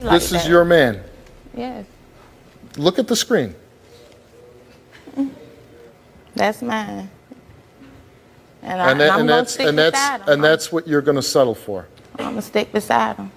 Like This is that. your man. Yes. Look at the screen. That's mine. And And that, I'm and gonna that's stick and that's beside him. and that's what you're going to settle for. I'm gonna stick beside him.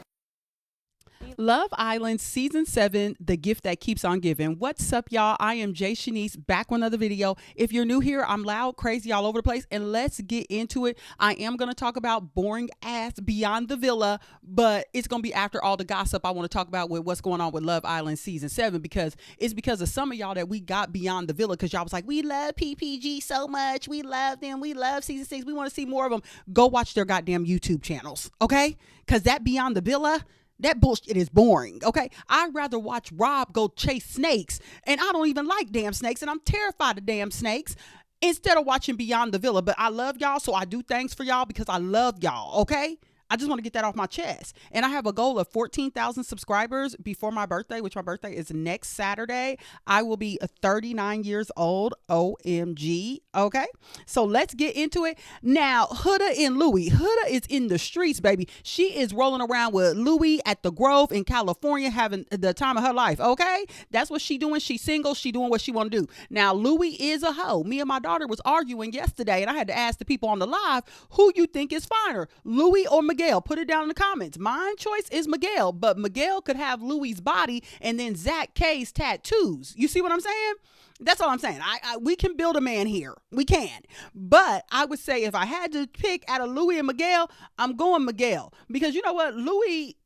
Love Island Season 7, The Gift That Keeps on Giving. What's up, y'all? I am jaishanese, back with another video. If you're new here, I'm loud, crazy, all over the place, and let's get into it. I am going to talk about boring ass Beyond the Villa, but it's going to be after all the gossip I want to talk about with what's going on with Love Island Season 7, because it's because of some of y'all that we got Beyond the Villa, because y'all was like, we love PPG so much. We love them. We love Season 6. We want to see more of them. Go watch their goddamn YouTube channels, okay? Because that Beyond the Villa, that bullshit is boring, okay? I'd rather watch Rob go chase snakes, and I don't even like damn snakes, and I'm terrified of damn snakes, instead of watching Beyond the Villa. But I love y'all, so I do things for y'all because I love y'all, okay? I just want to get that off my chest. And I have a goal of 14,000 subscribers before my birthday, which my birthday is next Saturday. I will be 39 years old. OMG. Okay. So let's get into it. Now, Huda and Louie. Huda is in the streets, baby. She is rolling around with Louie at the Grove in California, having the time of her life. Okay. That's what she doing. She's single. She doing what she want to do. Now, Louie is a hoe. Me and my daughter was arguing yesterday, and I had to ask the people on the live, who you think is finer, Louie or Miguel? Put it down in the comments. My choice is Miguel, but Miguel could have Louie's body and then Zach K's tattoos. You see what I'm saying? That's all I'm saying. We can build a man here. We can. But I would say if I had to pick out of Louie and Miguel, I'm going Miguel. Because you know what? Louie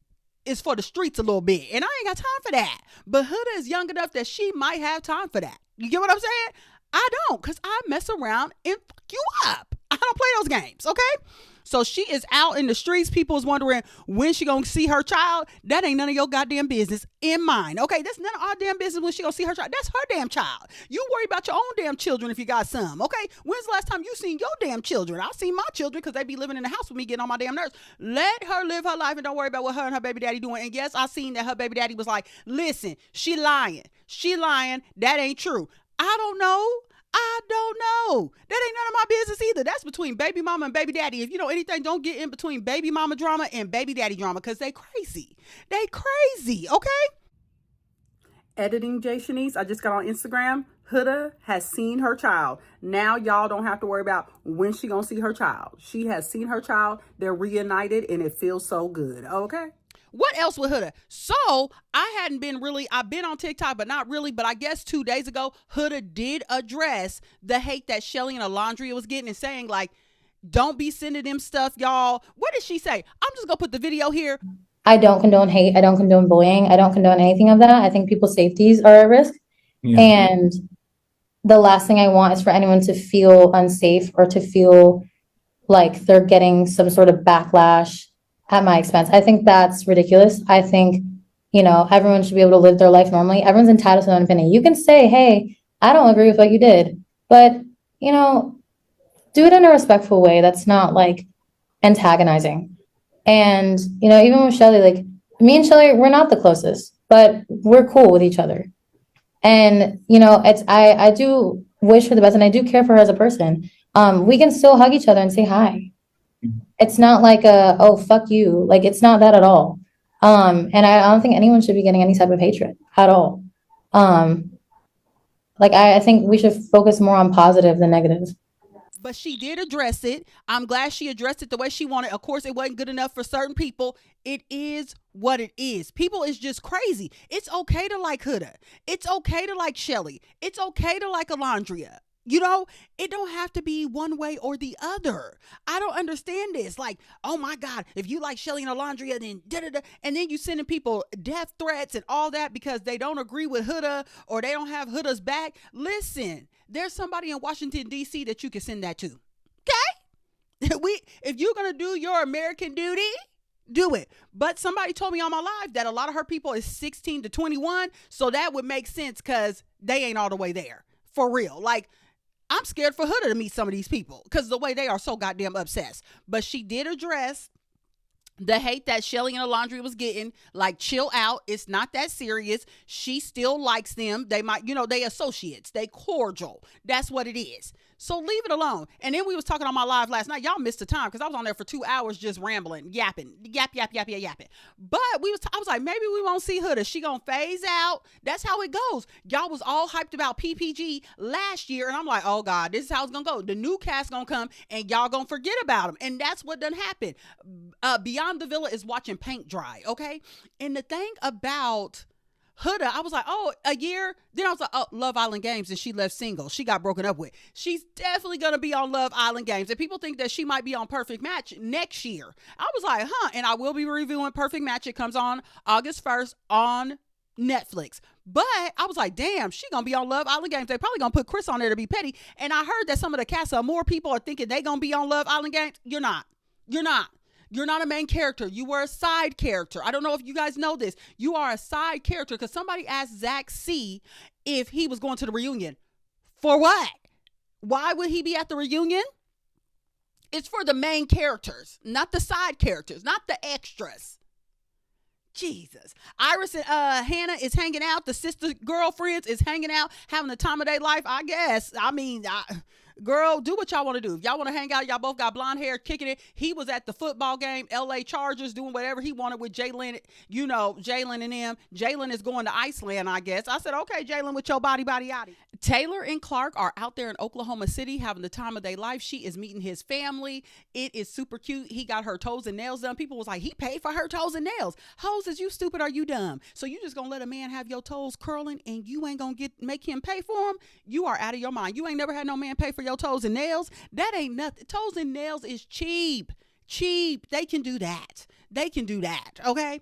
is for the streets a little bit, and I ain't got time for that. But Huda is young enough that she might have time for that. You get what I'm saying? I don't, because I mess around and fuck you up. I don't play those games, okay? So she is out in the streets. People is wondering when she gonna see her child. That ain't none of your goddamn business in mine. Okay, that's none of our damn business when she gonna see her child. That's her damn child. You worry about your own damn children if you got some. Okay, when's the last time you seen your damn children? I've seen my children because they be living in the house with me, getting on my damn nerves. Let her live her life and don't worry about what her and her baby daddy doing. And yes, I seen that her baby daddy was like, listen, she lying. She lying. That ain't true. I don't know. I don't know. That ain't none of my business either. That's between baby mama and baby daddy. If you know anything, don't get in between baby mama drama and baby daddy drama, because they crazy. They crazy, okay? Editing jaishanese, I just got on Instagram. Huda has seen her child. Now y'all don't have to worry about when she gonna see her child. She has seen her child. They're reunited and it feels so good, okay? What else with Huda? So I've been on TikTok, but not really. But I guess 2 days ago, Huda did address the hate that Shelly and Alondria was getting and saying, like, don't be sending them stuff, y'all. What did she say? I'm just gonna put the video here. I don't condone hate. I don't condone bullying. I don't condone anything of that. I think people's safeties are at risk. Yeah. And the last thing I want is for anyone to feel unsafe or to feel like they're getting some sort of backlash at my expense. I think that's ridiculous. I think, everyone should be able to live their life normally. Everyone's entitled to their own opinion. You can say, hey, I don't agree with what you did, but, do it in a respectful way that's not like antagonizing. And, even with Shelly, like me and Shelly, we're not the closest, but we're cool with each other. And, I do wish her the best and I do care for her as a person. We can still hug each other and say hi. It's not like oh, fuck you. Like, it's not that at all. And I don't think anyone should be getting any type of hatred at all. I think we should focus more on positive than negative. But she did address it. I'm glad she addressed it the way she wanted. Of course, it wasn't good enough for certain people. It is what it is. People is just crazy. It's okay to like Huda. It's okay to like Shelly. It's okay to like Alondria. It don't have to be one way or the other. I don't understand this. Like, oh my God, if you like Shelly and Alondria, then da-da-da. And then you sending people death threats and all that because they don't agree with Huda or they don't have Huda's back. Listen, there's somebody in Washington, D.C. that you can send that to. Okay? If you're going to do your American duty, do it. But somebody told me on my live that a lot of her people is 16 to 21. So that would make sense because they ain't all the way there. For real. Like, I'm scared for Huda to meet some of these people because the way they are so goddamn obsessed. But she did address the hate that Shelly and Alondria was getting, like, chill out. It's not that serious. She still likes them. They might, they associates. They cordial. That's what it is. So leave it alone. And then we was talking on my live last night. Y'all missed the time because I was on there for 2 hours just rambling, yapping, yapping. But I was like, maybe we won't see Huda. She gonna phase out. That's how it goes. Y'all was all hyped about PPG last year, and I'm like, oh God, this is how it's gonna go. The new cast gonna come, and y'all gonna forget about them. And that's what done happened. Beyond the Villa is watching paint dry, okay? And the thing about Huda, I was like, oh, a year. Then I was like, oh, Love Island Games, and she left single. She got broken up with. She's definitely going to be on Love Island Games. And people think that she might be on Perfect Match next year. I was like, and I will be reviewing Perfect Match. It comes on August 1st on Netflix. But I was like, damn, she going to be on Love Island Games. They probably going to put Chris on there to be petty. And I heard that some of the cast of more people are thinking they going to be on Love Island Games. You're not. You're not a main character. You were a side character. I don't know if you guys know this. You are a side character because somebody asked Zach C if he was going to the reunion. For what? Why would he be at the reunion? It's for the main characters, not the side characters, not the extras. Jesus. Iris and Hannah is hanging out. The sister girlfriends is hanging out, having the time of their life, I guess. I mean, girl, do what y'all want to do. If y'all want to hang out, y'all both got blonde hair, kicking it. He was at the football game, LA Chargers, doing whatever he wanted with Jalen, Jalen and them. Jalen is going to Iceland, I guess. I said, okay, Jalen, with your body, yaddy. Taylor and Clark are out there in Oklahoma City having the time of their life. She is meeting his family. It is super cute. He got her toes and nails done. People was like, he paid for her toes and nails. Hoes, is you stupid? Are you dumb? So you just gonna let a man have your toes curling and you ain't gonna make him pay for them? You are out of your mind. You ain't never had no man pay for your toes and nails. That ain't nothing. Toes and nails is cheap. They can do that. Okay.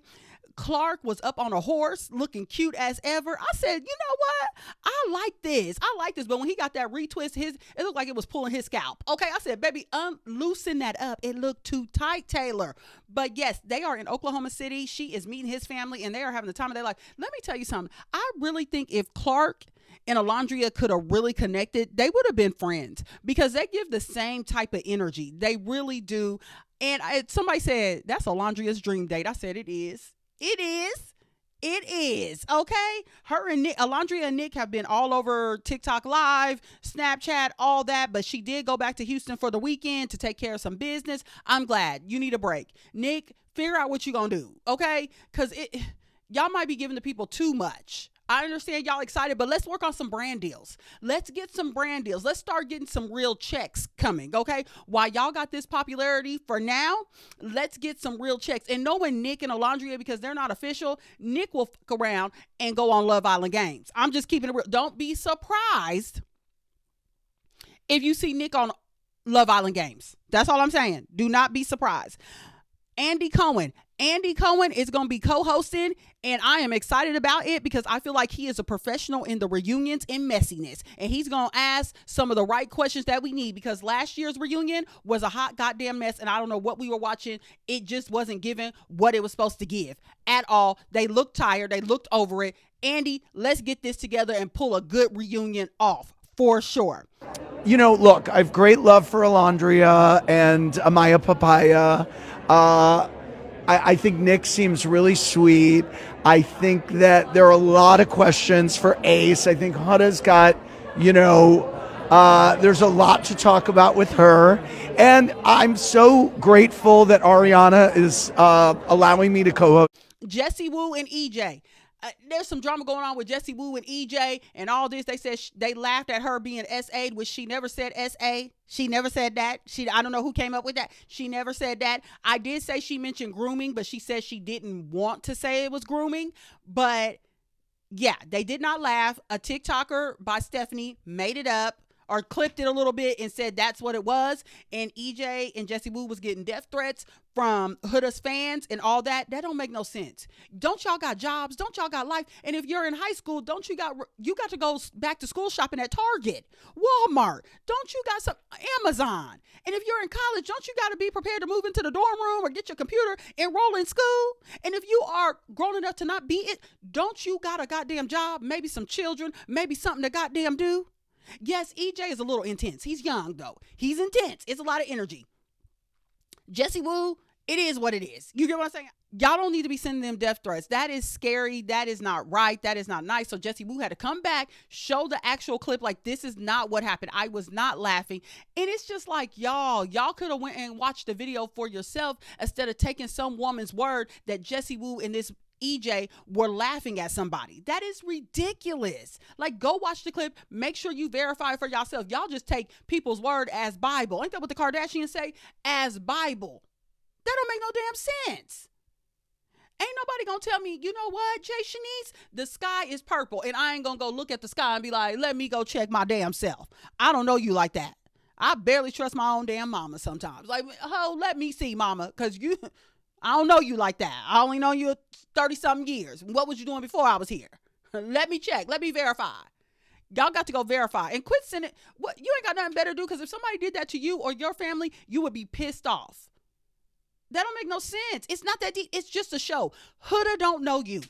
Clark was up on a horse looking cute as ever. I said, you know what? I like this. But when he got that retwist, it looked like it was pulling his scalp. Okay. I said, baby, loosen that up. It looked too tight, Taylor. But yes, they are in Oklahoma City. She is meeting his family and they are having the time of their life. Let me tell you something. I really think if Clark and Alondria could have really connected, they would have been friends because they give the same type of energy. They really do. And somebody said, that's Alondria's dream date. I said, it is. Okay. Her and Nick, Alondria and Nick have been all over TikTok Live, Snapchat, all that. But she did go back to Houston for the weekend to take care of some business. I'm glad. You need a break. Nick, figure out what you're going to do. Okay. Because y'all might be giving the people too much. I understand y'all excited, but let's work on some brand deals. Let's get some brand deals. Let's start getting some real checks coming, okay? While y'all got this popularity for now, let's get some real checks. And knowing Nick and Alondria, because they're not official, Nick will fuck around and go on Love Island Games. I'm just keeping it real. Don't be surprised if you see Nick on Love Island Games. That's all I'm saying. Do not be surprised. Andy Cohen is going to be co-hosting, and I am excited about it because I feel like he is a professional in the reunions and messiness, and he's going to ask some of the right questions that we need because last year's reunion was a hot goddamn mess, and I don't know what we were watching. It just wasn't giving what it was supposed to give at all. They looked tired. They looked over it. Andy, let's get this together and pull a good reunion off for sure. Look, I have great love for Alondria and Amaya Papaya. I think Nick seems really sweet. I think that there are a lot of questions for Ace. I think Huda's got, there's a lot to talk about with her. And I'm so grateful that Ariana is allowing me to co-host. Jesse Wu and EJ. There's some drama going on with Jesse Wu and EJ and all this. They said they laughed at her being SA, which she never said SA. She never said that. I don't know who came up with that. She never said that. I did say she mentioned grooming, but she said she didn't want to say it was grooming. But yeah, they did not laugh. A TikToker by Stephanie made it up or clipped it a little bit and said that's what it was. And EJ and Jesse Wu was getting death threats from Huda's fans and all that. That don't make no sense. Don't y'all got jobs? Don't y'all got life? And if you're in high school, don't you got to go back to school shopping at Target, Walmart? Don't you got some Amazon? And if you're in college, don't you got to be prepared to move into the dorm room or get your computer, enroll in school? And if you are grown enough to not be it, don't you got a goddamn job? Maybe some children, maybe something to goddamn do? Yes, EJ is a little intense. He's young, though. He's intense. It's a lot of energy. Jesse Wu It is what it is. You get what I'm saying? Y'all don't need to be sending them death threats. That is scary. That is not right. That is not nice. So Jesse Wu had to come back, show the actual clip. Like, this is not what happened. I was not laughing. And it's just like, y'all could have went and watched the video for yourself instead of taking some woman's word that Jesse Wu and this EJ were laughing at somebody. That is ridiculous. Like, go watch the clip. Make sure you verify it for yourself. Y'all just take people's word as Bible. Ain't that what the Kardashians say? As Bible. That don't make no damn sense. Ain't nobody gonna tell me, you know what, jaishanese, the sky is purple, and I ain't gonna go look at the sky and be like, let me go check my damn self. I don't know you like that. I barely trust my own damn mama sometimes. Like, oh, let me see, mama, because I don't know you like that. I only know you 30-something years. What was you doing before I was here? Let me check. Let me verify. Y'all got to go verify and quit sending. What, you ain't got nothing better to do, because if somebody did that to you or your family, you would be pissed off. That don't make no sense. It's not that deep. It's just a show. Huda don't know you.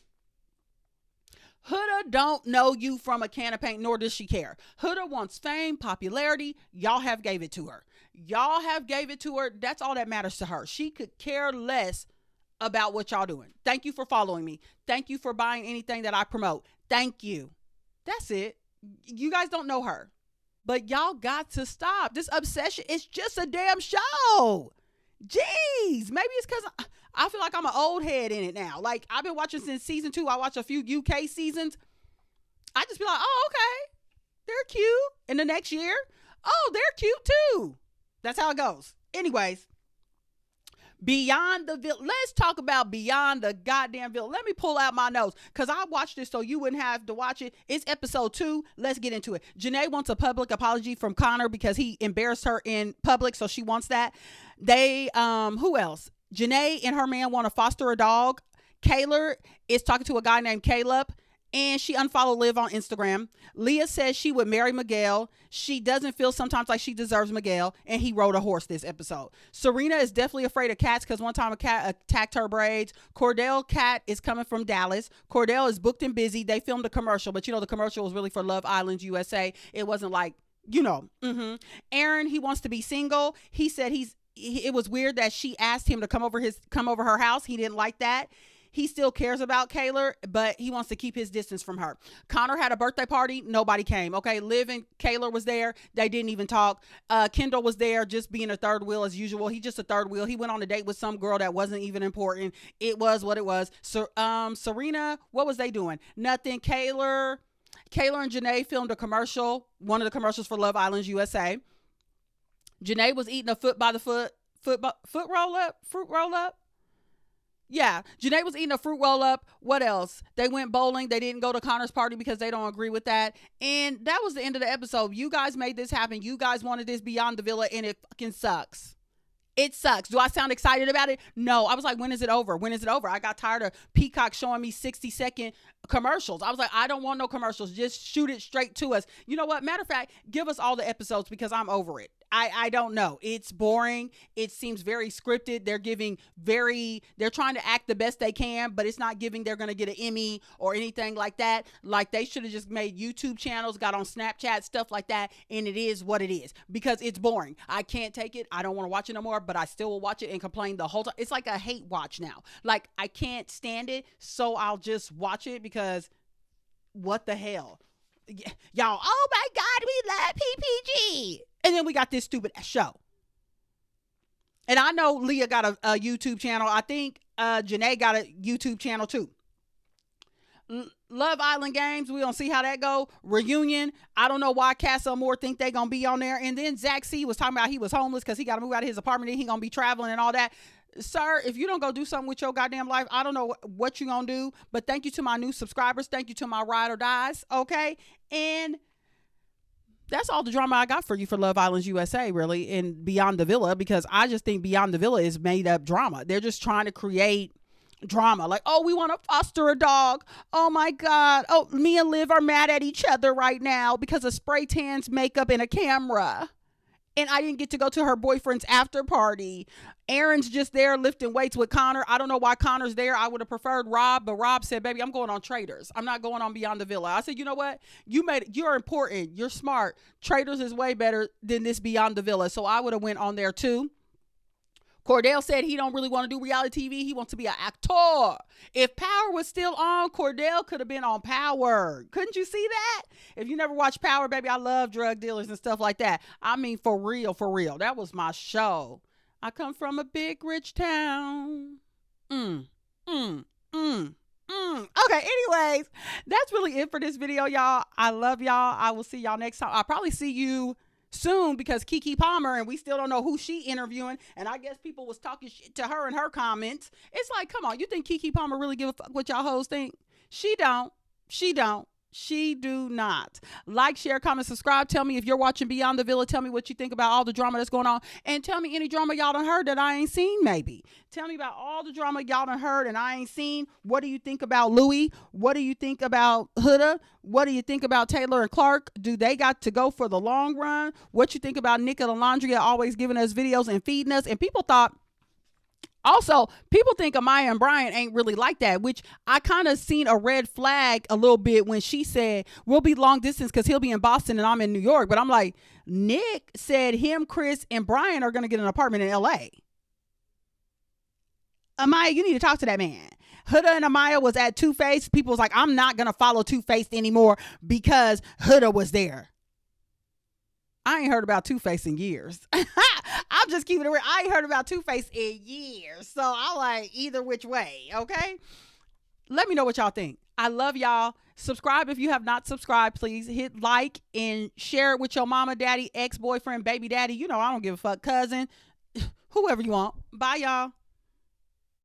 Huda don't know you from a can of paint, nor does she care. Huda wants fame, popularity. Y'all have gave it to her. Y'all have gave it to her. That's all that matters to her. She could care less about what y'all doing. Thank you for following me. Thank you for buying anything that I promote. Thank you. That's it. You guys don't know her. But y'all got to stop. This obsession is just a damn show. Jeez, maybe it's because I feel like I'm an old head in it now. Like, I've been watching since season 2. I watch a few UK seasons. I just be like, oh, okay, they're cute. And the next year, oh, they're cute too. That's how it goes. Anyways, Beyond the Villa. Let's talk about Beyond the goddamn Villa. Let me pull out my notes, because I watched this so you wouldn't have to watch it. It's episode 2. Let's get into it. Janae wants a public apology from Connor because he embarrassed her in public, so she wants that. Who else? Janae and her man want to foster a dog. Kayla is talking to a guy named Caleb, and she unfollowed Liv on Instagram. Leah says she would marry Miguel. She doesn't feel sometimes like she deserves Miguel, and he rode a horse this episode. Serena is definitely afraid of cats because one time a cat attacked her braids. Cordell cat is coming from Dallas. Cordell is booked and busy. They filmed a commercial, but the commercial was really for Love Island USA. It wasn't like, Aaron, he wants to be single. He said it was weird that she asked him to come over her house. He didn't like that. He still cares about Kayla, but he wants to keep his distance from her. Connor had a birthday party. Nobody came. Okay. Liv and Kayla was there. They didn't even talk. Kendall was there just being a third wheel as usual. He's just a third wheel. He went on a date with some girl that wasn't even important. It was what it was. So, Serena, what was they doing? Nothing. Kayla and Janae filmed a commercial. One of the commercials for Love Island USA. Janae was eating a fruit roll up. Yeah, Janae was eating a fruit roll up. What else? They went bowling. They didn't go to Connor's party because they don't agree with that. And that was the end of the episode. You guys made this happen. You guys wanted this Beyond the Villa, and it fucking sucks. It sucks. Do I sound excited about it? No. I was like, when is it over? When is it over? I got tired of Peacock showing me 60-second commercials. I was like, I don't want no commercials. Just shoot it straight to us. You know what? Matter of fact, give us all the episodes, because I'm over it. I don't know. It's boring. It seems very scripted. They're trying to act the best they can, but it's not giving they're going to get an Emmy or anything like that. Like, they should have just made YouTube channels, got on Snapchat, stuff like that. And it is what it is, because it's boring. I can't take it. I don't want to watch it no more, but I still will watch it and complain the whole time. It's like a hate watch now. Like, I can't stand it. So I'll just watch it, because what the hell? Y'all, oh my God, we love PPG. And then we got this stupid show. And I know Leah got a YouTube channel. I think Janae got a YouTube channel too. Love Island Games, we gonna see how that go. Reunion, I don't know why Castle Moore think they gonna be on there. And then Zach C was talking about he was homeless because he got to move out of his apartment and he gonna be traveling and all that. Sir, if you don't go do something with your goddamn life, I don't know what you gonna do. But thank you to my new subscribers. Thank you to my ride or dies. Okay. And that's all the drama I got for you for Love Island USA, really, and Beyond the Villa, because I just think Beyond the Villa is made up drama. They're just trying to create drama. Like, oh, we want to foster a dog. Oh my God. Oh, me and Liv are mad at each other right now because of spray tans, makeup, and a camera. And I didn't get to go to her boyfriend's after party. Aaron's just there lifting weights with Connor. I don't know why Connor's there. I would have preferred Rob, but Rob said, baby, I'm going on Traders. I'm not going on Beyond the Villa. I said, you know what? You're important. You're smart. Traders is way better than this Beyond the Villa. So I would have went on there too. Cordell said he don't really want to do reality TV. He wants to be an actor. If Power was still on, Cordell could have been on Power. Couldn't you see that? If you never watched Power, baby, I love drug dealers and stuff like that. I mean, for real, for real. That was my show. I come from a big, rich town. Okay, anyways, that's really it for this video, y'all. I love y'all. I will see y'all next time. I'll probably see you soon because Keke Palmer, and we still don't know who she interviewing, and I guess people was talking shit to her in her comments. It's like, come on, you think Keke Palmer really give a fuck what y'all hoes think? She don't. She do not. Like, share, comment, subscribe. Tell me if you're watching Beyond the Villa. Tell me what you think about all the drama that's going on. And tell me any drama y'all done heard that I ain't seen, maybe. Tell me about all the drama y'all done heard and I ain't seen. What do you think about Louis? What do you think about Huda? What do you think about Taylor and Clark? Do they got to go for the long run? What you think about Nick and Alondria always giving us videos and feeding us? And people thought, also, people think Amaya and Brian ain't really like that, which I kind of seen a red flag a little bit when she said, we'll be long distance because he'll be in Boston and I'm in New York. But I'm like, Nick said him, Chris, and Brian are going to get an apartment in LA. Amaya, you need to talk to that man. Huda and Amaya was at Two Face. People was like, I'm not going to follow Two Face anymore because Huda was there. I ain't heard about Two Face in years. I'm just keeping it real. I ain't heard about Two Face in years. So I like either which way. Okay. Let me know what y'all think. I love y'all. Subscribe if you have not subscribed. Please hit like and share it with your mama, daddy, ex-boyfriend, baby daddy. You know, I don't give a fuck. Cousin, whoever you want. Bye, y'all.